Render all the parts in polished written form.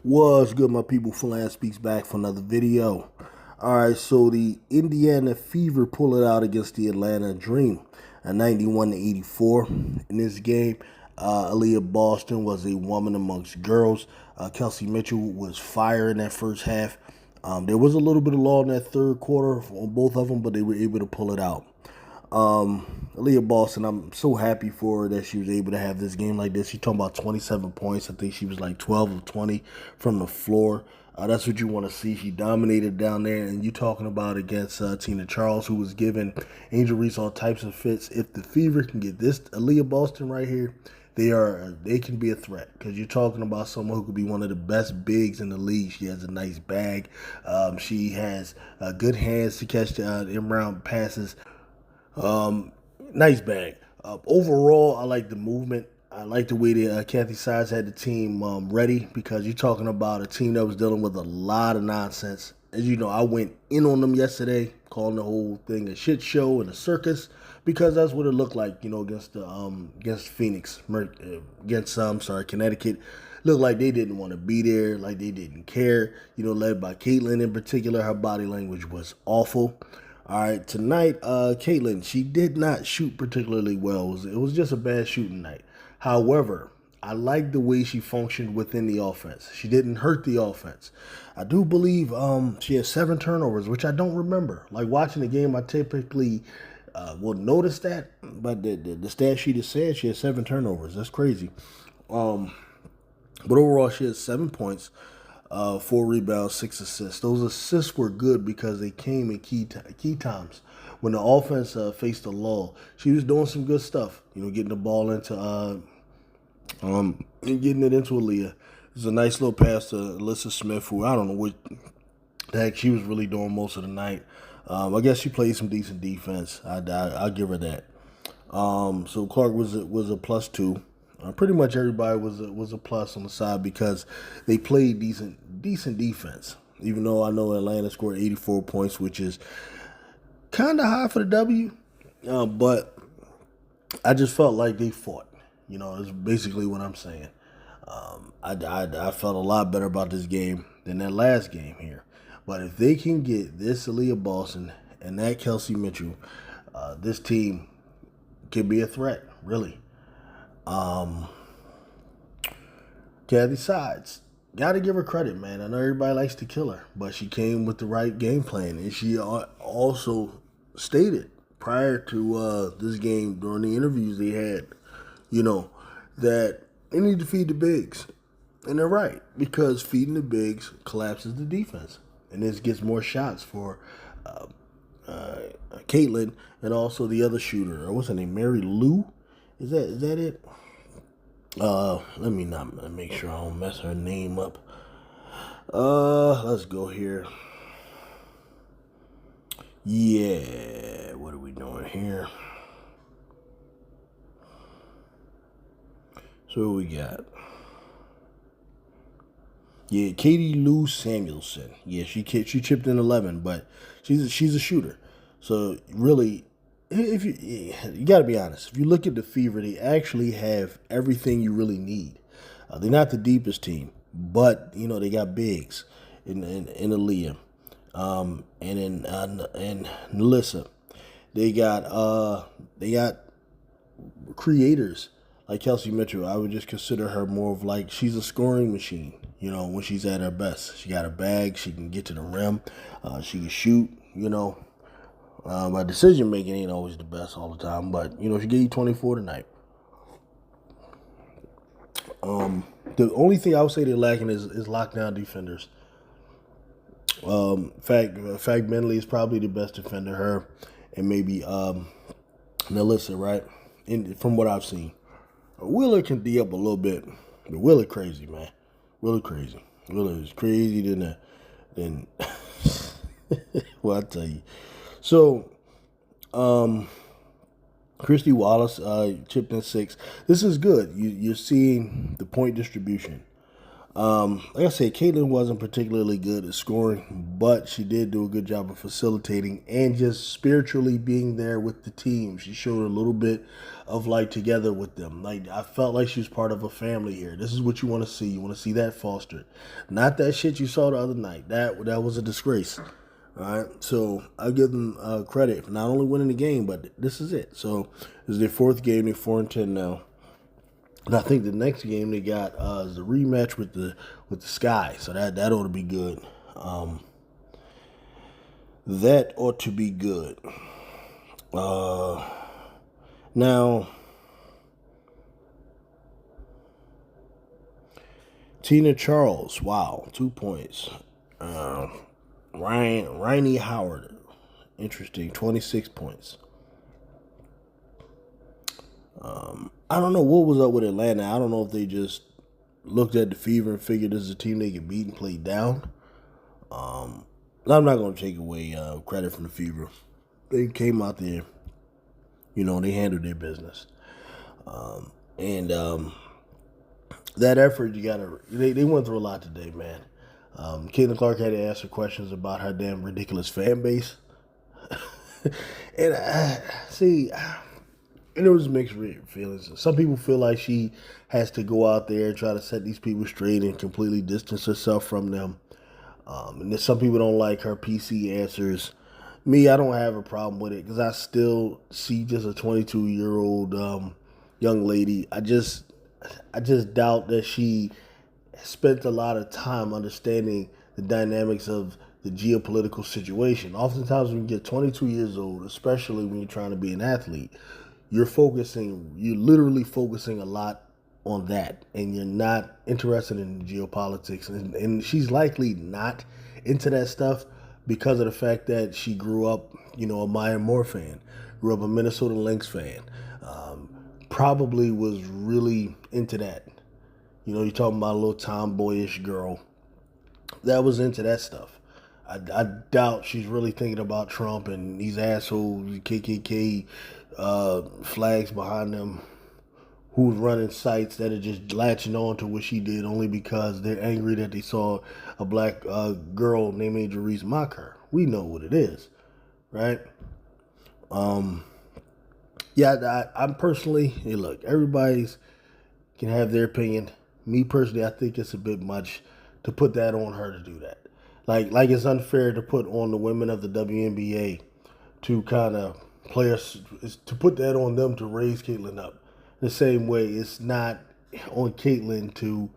What's good, my people? Flan Speaks back for another video. Alright, so the Indiana Fever pulled it out against the Atlanta Dream, a 91-84. In this game, Aliyah Boston was a woman amongst girls. Kelsey Mitchell was fire in that first half. There was a little bit of law in that third quarter on both of them, but they were able to pull it out. Aliyah Boston, I'm so happy for her that she was able to have this game like this. She's talking about 27 points. I think she was like 12 of 20 from the floor. That's what you want to see. She dominated down there, and you talking about against Tina Charles, who was giving Angel Reese all types of fits. If the Fever can get this Aliyah Boston right here, they can be a threat, because you're talking about someone who could be one of the best bigs in the league. She has a nice bag. She has good hands to catch the in-round passes. Nice bag. Overall, I like the movement. I like the way that Kathy Sides had the team ready, because you're talking about a team that was dealing with a lot of nonsense. As you know, I went in on them yesterday, calling the whole thing a shit show and a circus, because that's what it looked like. Against Phoenix, Connecticut. Looked like they didn't want to be there, like they didn't care. Led by Caitlin in particular. Her body language was awful. All right, tonight, Caitlin, she did not shoot particularly well. It was just a bad shooting night. However, I like the way she functioned within the offense. She didn't hurt the offense. I do believe she had 7 turnovers, which I don't remember. Like, watching the game, I typically will notice that, but the stat sheet is saying she had 7 turnovers. That's crazy. But overall, she had 7 points. 4 rebounds, 6 assists. Those assists were good because they came in key times. When the offense faced a lull, she was doing some good stuff. Getting the ball into and getting it into Aliyah. It was a nice little pass to Alyssa Smith, who I don't know what the heck she was really doing most of the night. I guess she played some decent defense. I'll give her that. So Clark was a +2. Pretty much everybody was a plus on the side, because they played decent defense. Even though I know Atlanta scored 84 points, which is kind of high for the W, but I just felt like they fought. Is basically what I'm saying. I felt a lot better about this game than that last game here. But if they can get this Aliyah Boston and that Kelsey Mitchell, this team can be a threat, really. Kathy Sides, gotta give her credit, man. I know everybody likes to kill her, but she came with the right game plan, and she also stated prior to this game, during the interviews they had, that they need to feed the bigs, and they're right, because feeding the bigs collapses the defense, and this gets more shots for Caitlin, and also the other shooter. What's her name? Mary Lou. Is that it? Let me not make sure I don't mess her name up. Let's go here. Yeah, what are we doing here? So what we got? Yeah, Katie Lou Samuelson. Yeah, she chipped in 11, but she's a shooter. So really, if you got to be honest, if you look at the Fever, they actually have everything you really need. They're not the deepest team, but they got bigs in Aliyah, and in Melissa. They got creators like Kelsey Mitchell. I would just consider her more of like, she's a scoring machine. When she's at her best, she got a bag. She can get to the rim. She can shoot. My decision making ain't always the best all the time, but she gave you 24 tonight. The only thing I would say they're lacking is lockdown defenders. Fact Bentley is probably the best defender. Her and maybe Melissa, right? From what I've seen, Wheeler can D up a little bit, but Wheeler crazy, man. Wheeler crazy. Wheeler is crazy than well, I tell you. So, Christy Wallace chipped in 6. This is good. You're seeing the point distribution. Like I said, Caitlin wasn't particularly good at scoring, but she did do a good job of facilitating and just spiritually being there with the team. She showed a little bit of like together with them. Like I felt like she was part of a family here. This is what you want to see. You want to see that fostered, not that shit you saw the other night. That was a disgrace. All right, so I give them credit for not only winning the game, but this is it. So this is their fourth game. They're 4-10 now. And I think the next game they got is the rematch with the Sky, so that ought to be good. That ought to be good. Now, Tina Charles, wow, 2 points. Ryan Howard, interesting, 26 points. I don't know what was up with Atlanta. I don't know if they just looked at the Fever and figured this is a team they could beat and play down. I'm not going to take away credit from the Fever. They came out there, they handled their business. And that effort, they went through a lot today, man. Caitlin Clark had to answer questions about her damn ridiculous fan base. And and there was mixed feelings. Some people feel like she has to go out there and try to set these people straight and completely distance herself from them. And then some people don't like her PC answers. Me, I don't have a problem with it because I still see just a 22-year-old young lady. I just doubt that she spent a lot of time understanding the dynamics of the geopolitical situation. Oftentimes when you get 22 years old, especially when you're trying to be an athlete, you're literally focusing a lot on that, and you're not interested in geopolitics. And she's likely not into that stuff because of the fact that she grew up, a Maya Moore fan, grew up a Minnesota Lynx fan, probably was really into that. You're talking about a little tomboyish girl that was into that stuff. I doubt she's really thinking about Trump and these assholes, KKK flags behind them, who's running sites that are just latching on to what she did only because they're angry that they saw a black girl named Angel Reese mock her. We know what it is, right? I'm personally, hey, look, everybody's can have their opinion. Me personally, I think it's a bit much to put that on her to do that. Like it's unfair to put on the women of the WNBA to kind of to put that on them to raise Caitlyn up. The same way it's not on Caitlyn to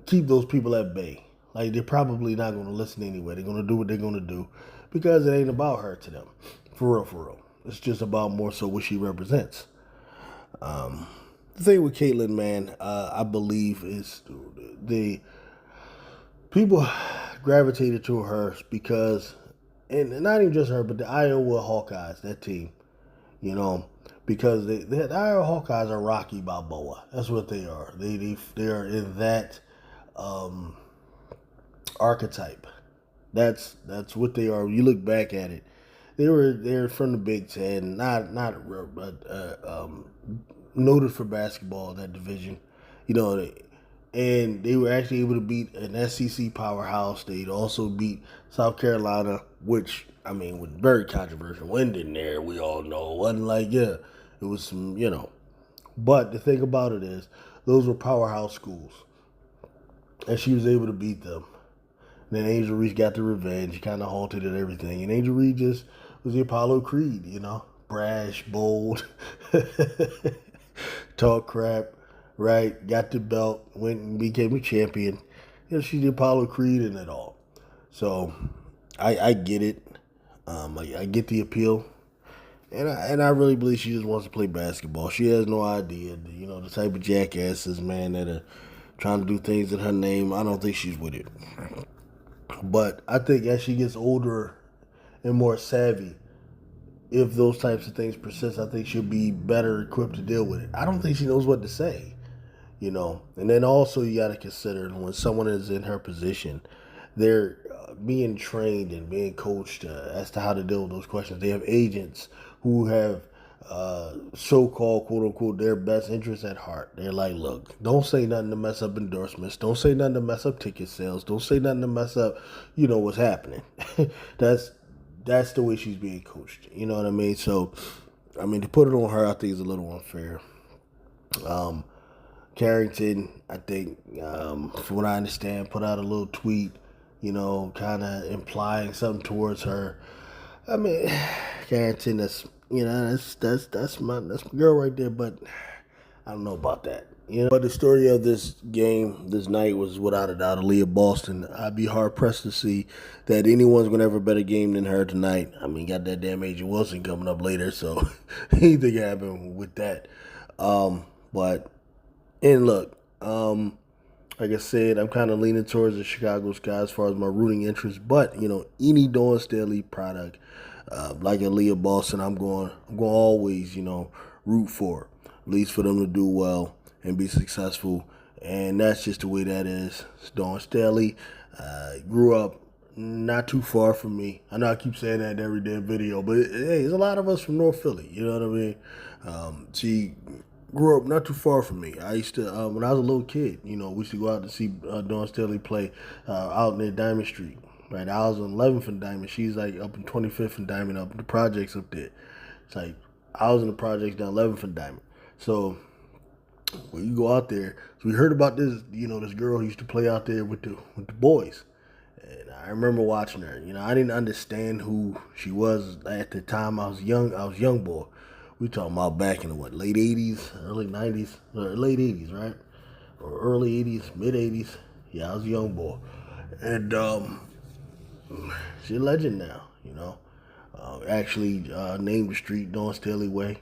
keep those people at bay. Like they're probably not going to listen anyway. They're going to do what they're going to do because it ain't about her to them. For real, for real. It's just about more so what she represents. The thing with Caitlyn, man, I believe is the people gravitated to her because, and not even just her, but the Iowa Hawkeyes, that team, because the Iowa Hawkeyes are Rocky Balboa. That's what they are. They are in that archetype. That's what they are. You look back at it. They're from the Big Ten, not noted for basketball, that division, and they were actually able to beat an SEC powerhouse. They'd also beat South Carolina, which, was very controversial. Went in there, we all know. It wasn't like, it was some, But the thing about it is, those were powerhouse schools. And she was able to beat them. And then Angel Reese got the revenge, kind of haunted and everything. And Angel Reese just was the Apollo Creed, brash, bold, talk crap, right? Got the belt, went and became a champion. She's the Apollo Creed and it all. So I get it. I get the appeal. And I really believe she just wants to play basketball. She has no idea, the type of jackasses, man, that are trying to do things in her name. I don't think she's with it. But I think as she gets older and more savvy, if those types of things persist, I think she'll be better equipped to deal with it. I don't think she knows what to say, And then also you got to consider when someone is in her position, they're being trained and being coached as to how to deal with those questions. They have agents who have so-called quote-unquote their best interest at heart. They're like, look, don't say nothing to mess up endorsements. Don't say nothing to mess up ticket sales. Don't say nothing to mess up, what's happening. that's that's the way she's being coached. You know what I mean? So, I mean, to put it on her, I think is a little unfair. Carrington, I think, from what I understand, put out a little tweet, kind of implying something towards her. I mean, Carrington, that's my girl right there, but I don't know about that. But the story of this game this night was without a doubt Aliyah Boston. I'd be hard pressed to see that anyone's gonna have a better game than her tonight. I mean, got that damn Agent Wilson coming up later, so anything can happen with that. But and look, like I said, I'm kind of leaning towards the Chicago Sky as far as my rooting interest. But any Dawn Staley product, like Aliyah Boston, I'm going to always root for, at least for them to do well and be successful. And that's just the way that is. It's Dawn Staley. Grew up not too far from me. I know I keep saying that in every damn video, but hey, there's a lot of us from North Philly. You know what I mean? She grew up not too far from me. I used to, when I was a little kid, we used to go out to see Dawn Staley play out near Diamond Street. Right, I was on 11th and Diamond. She's like up in 25th and Diamond, up in the projects up there. It's like I was in the projects down 11th and Diamond. So when you go out there, so we heard about this, this girl who used to play out there with the boys. And I remember watching her. I didn't understand who she was at the time. I was young. I was young boy. We talking about back in the late 80s, early 90s, or late 80s, right? Or early 80s, mid 80s. Yeah, I was a young boy. And she's a legend now, actually named the street Dawn Staley Way.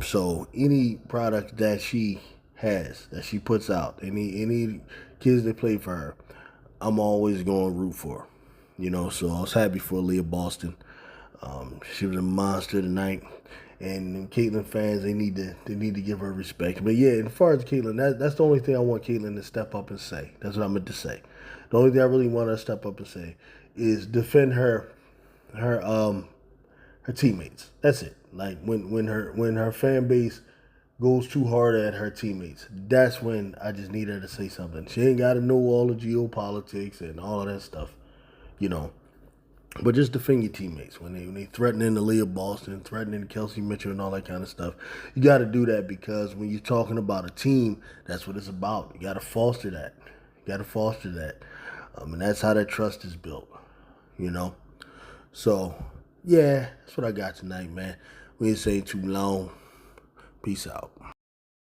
So any product that she has, that she puts out, any kids that play for her, I'm always going to root for. So I was happy for Aliyah Boston. She was a monster tonight, and Caitlyn fans they need to give her respect. But yeah, as far as Caitlyn, that's the only thing I want Caitlyn to step up and say. That's what I meant to say. The only thing I really want her to step up and say is defend her teammates. That's it. Like when her fan base goes too hard at her teammates, that's when I just need her to say something. She ain't got to know all the geopolitics and all of that stuff, But just defend your teammates when they threatening Aliyah Boston, threatening Kelsey Mitchell, and all that kind of stuff. You got to do that because when you're talking about a team, that's what it's about. You got to foster that. And that's how that trust is built. So yeah, that's what I got tonight, man. We ain't saying too long. Peace out.